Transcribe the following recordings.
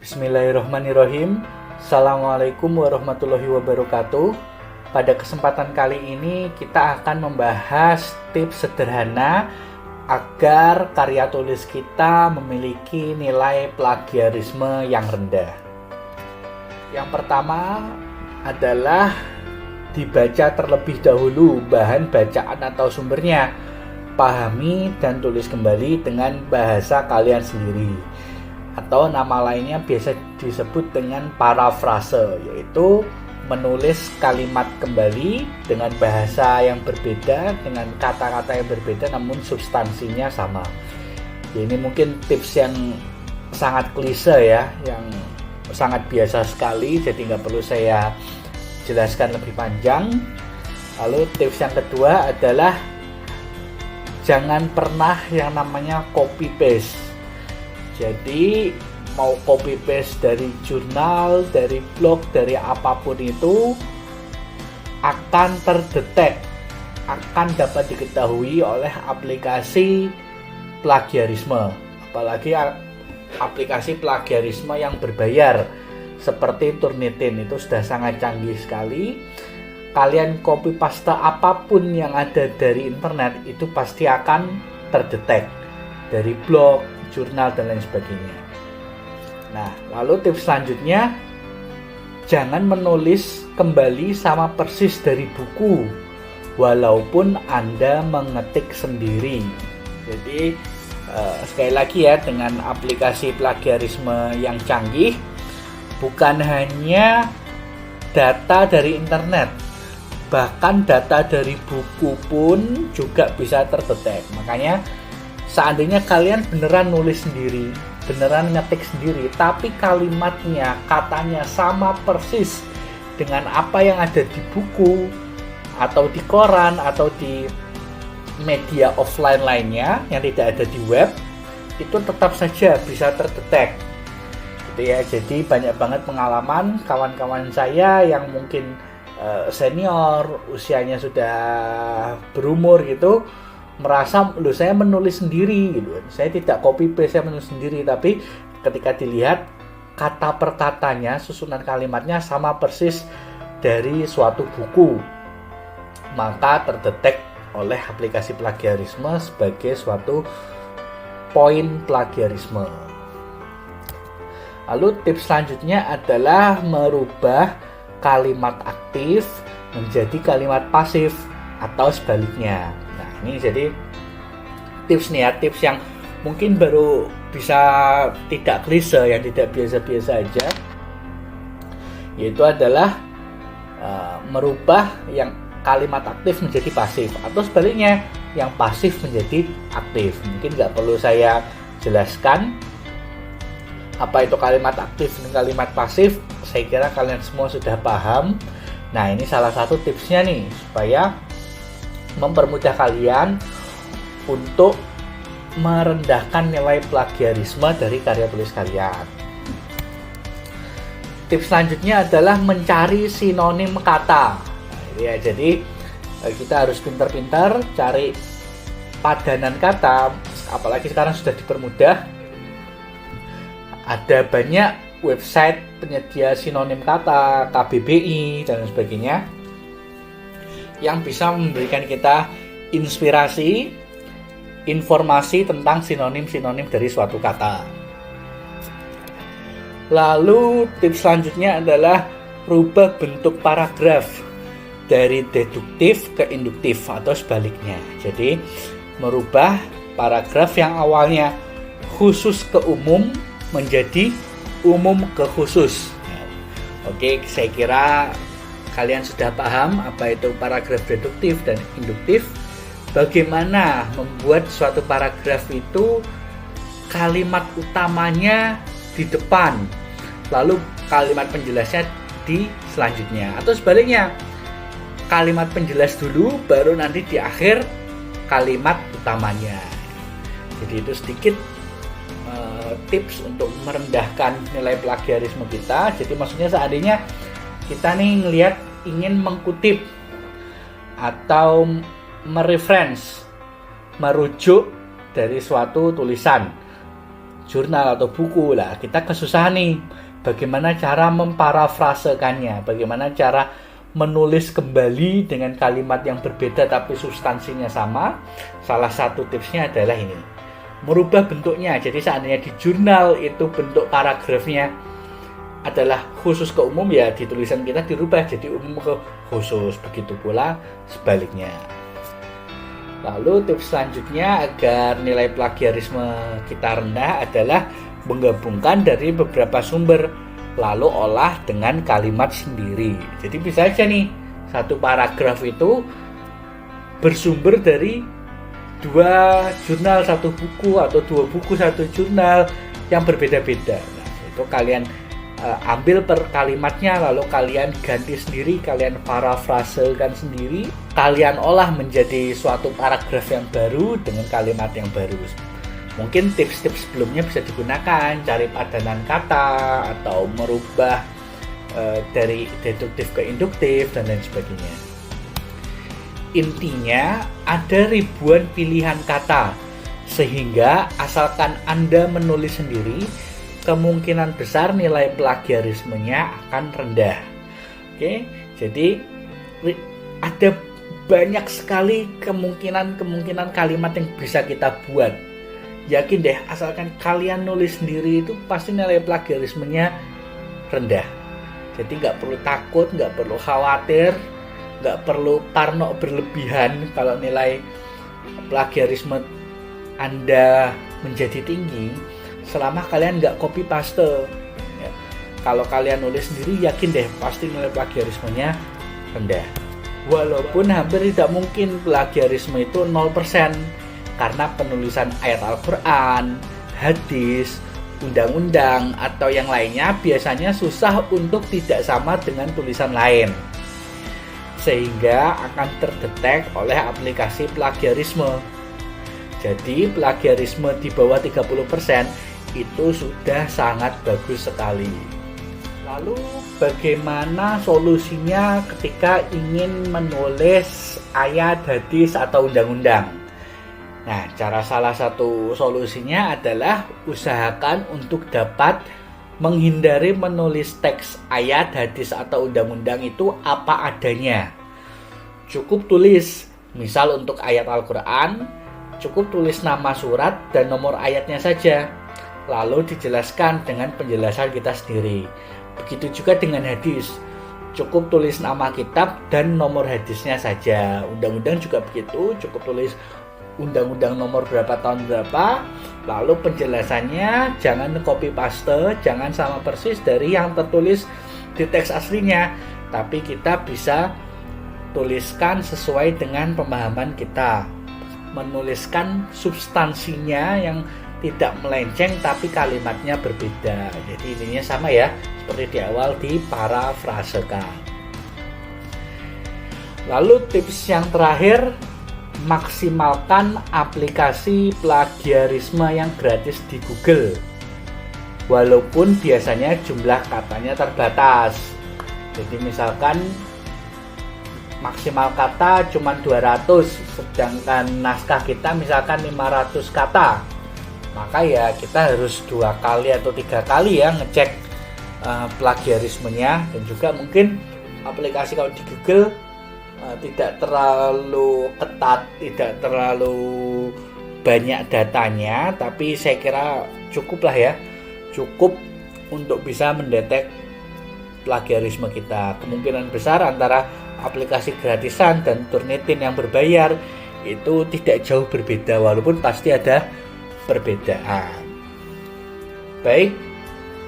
Bismillahirrahmanirrahim. Assalamualaikum warahmatullahi wabarakatuh. Pada kesempatan kali ini kita akan membahas tips sederhana agar karya tulis kita memiliki nilai plagiarisme yang rendah. Yang pertama adalah dibaca terlebih dahulu bahan bacaan atau sumbernya. Pahami dan tulis kembali dengan bahasa kalian sendiri. Atau nama lainnya biasa disebut dengan parafrase, yaitu menulis kalimat kembali dengan bahasa yang berbeda, dengan kata-kata yang berbeda namun substansinya sama. Ini mungkin tips yang sangat klise ya, yang sangat biasa sekali, jadi nggak perlu saya jelaskan lebih panjang. Lalu tips yang kedua adalah jangan pernah yang namanya copy paste. Jadi mau copy paste dari jurnal, dari blog, dari apapun itu akan terdetek, akan dapat diketahui oleh aplikasi plagiarisme. Apalagi aplikasi plagiarisme yang berbayar seperti Turnitin itu sudah sangat canggih sekali. Kalian copy paste apapun yang ada dari internet itu pasti akan terdetek dari blog, jurnal dan lain sebagainya. Nah, lalu tips selanjutnya, jangan menulis kembali sama persis dari buku walaupun Anda mengetik sendiri. Jadi sekali lagi ya, dengan aplikasi plagiarisme yang canggih, bukan hanya data dari internet, bahkan data dari buku pun juga bisa terdetek. Makanya seandainya kalian beneran nulis sendiri, beneran ngetik sendiri, tapi kalimatnya, katanya sama persis dengan apa yang ada di buku, atau di koran, atau di media offline lainnya yang tidak ada di web, itu tetap saja bisa terdetek. Gitu ya. Jadi banyak banget pengalaman kawan-kawan saya yang mungkin senior, usianya sudah berumur gitu, merasa saya menulis sendiri gitu. Saya tidak copy paste, saya menulis sendiri, tapi ketika dilihat kata per katanya, susunan kalimatnya sama persis dari suatu buku, maka terdetek oleh aplikasi plagiarisme sebagai suatu poin plagiarisme. Lalu tips selanjutnya adalah merubah kalimat aktif menjadi kalimat pasif atau sebaliknya. Ini jadi tips nih ya, tips yang mungkin baru bisa tidak klise, yang tidak biasa-biasa aja, yaitu adalah merubah yang kalimat aktif menjadi pasif, atau sebaliknya yang pasif menjadi aktif. Mungkin nggak perlu saya jelaskan apa itu kalimat aktif dan kalimat pasif, saya kira kalian semua sudah paham. Nah, ini salah satu tipsnya nih, supaya mempermudah kalian untuk merendahkan nilai plagiarisme dari karya tulis kalian. Tips selanjutnya adalah mencari sinonim kata. Ya, jadi kita harus pintar-pintar cari padanan kata, apalagi sekarang sudah dipermudah. Ada banyak website penyedia sinonim kata, KBBI dan sebagainya, yang bisa memberikan kita inspirasi, informasi tentang sinonim-sinonim dari suatu kata. Lalu tips selanjutnya adalah rubah bentuk paragraf dari deduktif ke induktif atau sebaliknya. Jadi merubah paragraf yang awalnya khusus ke umum menjadi umum ke khusus. Oke, saya kira kalian sudah paham apa itu paragraf deduktif dan induktif. Bagaimana membuat suatu paragraf itu kalimat utamanya di depan, lalu kalimat penjelasnya di selanjutnya, atau sebaliknya, kalimat penjelas dulu baru nanti di akhir kalimat utamanya. Jadi itu sedikit tips untuk merendahkan nilai plagiarisme kita. Jadi maksudnya seandainya kita nih ngelihat ingin mengkutip atau mereference, merujuk dari suatu tulisan, jurnal atau buku lah, kita kesusahan nih bagaimana cara memparafrasekannya, bagaimana cara menulis kembali dengan kalimat yang berbeda tapi substansinya sama. Salah satu tipsnya adalah ini, merubah bentuknya. Jadi seandainya di jurnal itu bentuk paragrafnya adalah khusus ke umum, ya di tulisan kita dirubah jadi umum ke khusus, begitu pula sebaliknya. Lalu tips selanjutnya agar nilai plagiarisme kita rendah adalah menggabungkan dari beberapa sumber lalu olah dengan kalimat sendiri. Jadi bisa aja nih, satu paragraf itu bersumber dari 2 jurnal satu buku atau 2 buku satu jurnal yang berbeda-beda. Nah, itu kalian ambil per kalimatnya, lalu kalian ganti sendiri, kalian parafrasekan sendiri, kalian olah menjadi suatu paragraf yang baru dengan kalimat yang baru. Mungkin tips-tips sebelumnya bisa digunakan, cari padanan kata atau merubah dari deduktif ke induktif dan lain sebagainya. Intinya ada ribuan pilihan kata, sehingga asalkan Anda menulis sendiri, kemungkinan besar nilai plagiarismenya akan rendah. Oke, jadi ada banyak sekali kemungkinan kalimat yang bisa kita buat. Yakin deh, asalkan kalian nulis sendiri itu pasti nilai plagiarismenya rendah. Jadi nggak perlu takut, nggak perlu khawatir, nggak perlu parno berlebihan kalau nilai plagiarisme Anda menjadi tinggi. Selama kalian nggak copy paste, ya. Kalau kalian nulis sendiri, yakin deh pasti nilai plagiarismenya rendah. Walaupun hampir tidak mungkin plagiarisme itu 0%, karena penulisan ayat Al-Quran, hadis, undang-undang atau yang lainnya biasanya susah untuk tidak sama dengan tulisan lain, sehingga akan terdetek oleh aplikasi plagiarisme. Jadi plagiarisme di bawah 30% itu sudah sangat bagus sekali. Lalu bagaimana solusinya ketika ingin menulis ayat, hadis, atau undang-undang? Nah, salah satu solusinya adalah usahakan untuk dapat menghindari menulis teks ayat, hadis, atau undang-undang itu apa adanya. Cukup tulis, misal untuk ayat Al-Quran, cukup tulis nama surat dan nomor ayatnya saja, lalu dijelaskan dengan penjelasan kita sendiri. Begitu juga dengan hadis, cukup tulis nama kitab dan nomor hadisnya saja. Undang-undang juga begitu, cukup tulis undang-undang nomor berapa tahun berapa, lalu penjelasannya jangan copy paste, jangan sama persis dari yang tertulis di teks aslinya, tapi kita bisa tuliskan sesuai dengan pemahaman kita, menuliskan substansinya yang tidak melenceng tapi kalimatnya berbeda. Jadi intinya sama ya, seperti di awal diparafrasekan. Lalu tips yang terakhir, maksimalkan aplikasi plagiarisme yang gratis di Google. Walaupun biasanya jumlah katanya terbatas. Jadi misalkan maksimal kata cuma 200, sedangkan naskah kita misalkan 500 kata. Maka ya kita harus 2 kali atau 3 kali ya ngecek plagiarismenya. Dan juga mungkin aplikasi kalau di Google tidak terlalu ketat, tidak terlalu banyak datanya, tapi saya kira cukup lah ya, cukup untuk bisa mendetek plagiarisme kita. Kemungkinan besar antara aplikasi gratisan dan Turnitin yang berbayar itu tidak jauh berbeda, walaupun pasti ada perbedaan. Baik,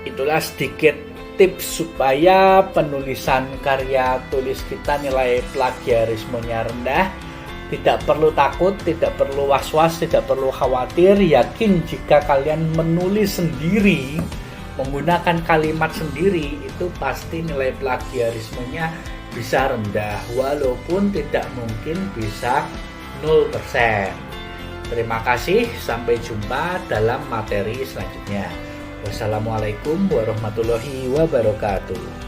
itulah sedikit tips supaya penulisan karya tulis kita nilai plagiarismenya rendah. Tidak perlu takut, tidak perlu was-was, tidak perlu khawatir. Yakin jika kalian menulis sendiri, menggunakan kalimat sendiri, itu pasti nilai plagiarismenya bisa rendah, walaupun tidak mungkin bisa 0%. Terima kasih, sampai jumpa dalam materi selanjutnya. Wassalamualaikum warahmatullahi wabarakatuh.